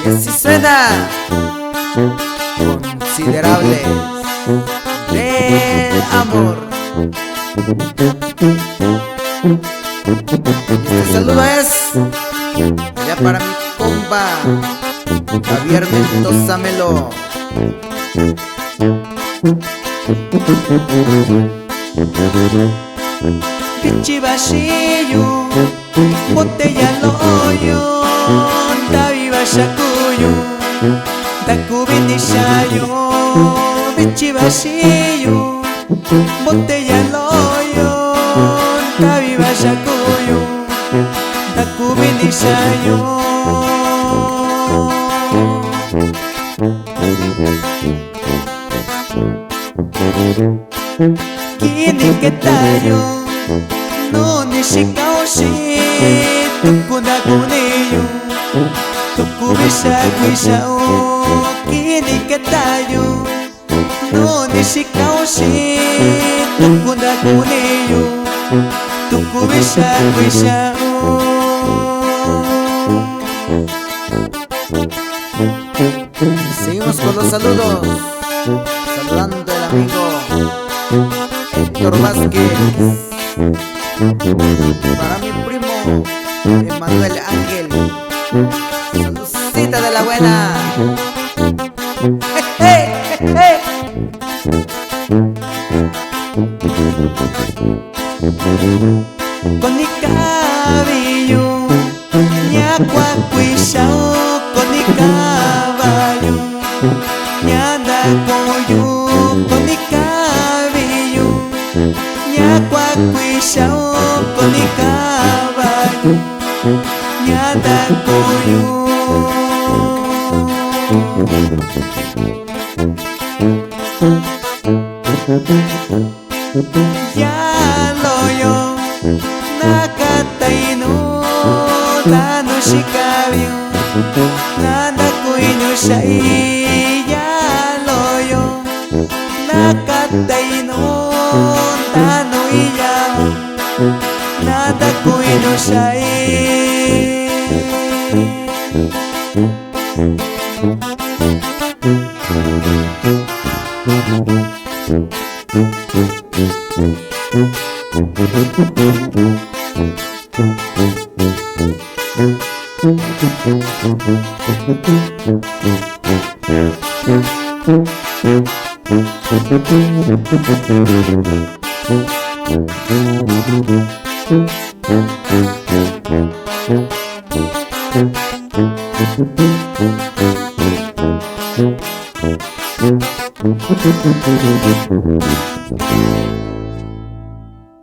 Y así suena Considerables del Amor. Y este saludo es allá para mi compa Javier Mendoza Melo. Pichi vacío, botella al hoyo, Davi Bashakuyo, Dakubindi Shayo. Pichi vacío, botella al hoyo, Davi Bashakuyo, Dakubindi Shayo. Kini ketayo no nishikao shi tukuna kuneyo tukubisha kwisha o. Kini ketayo no nishikao shi tukuna kuneyo tukubisha kwisha o. Seguimos con los saludos. Saludando al amigo Héctor Vázquez, para mi primo Emanuel Ángel, saludcita de la buena. Con mi cabello ñacuacuishao, con mi caballo ñanda coyo, con mi cabello ñacuacuishao, con mi caballo ñanda coyo. Ya lo yo nakataino tano shikabyo nanda kuino shai. Ya lo yo nakataino tano iya nanda kuino shai.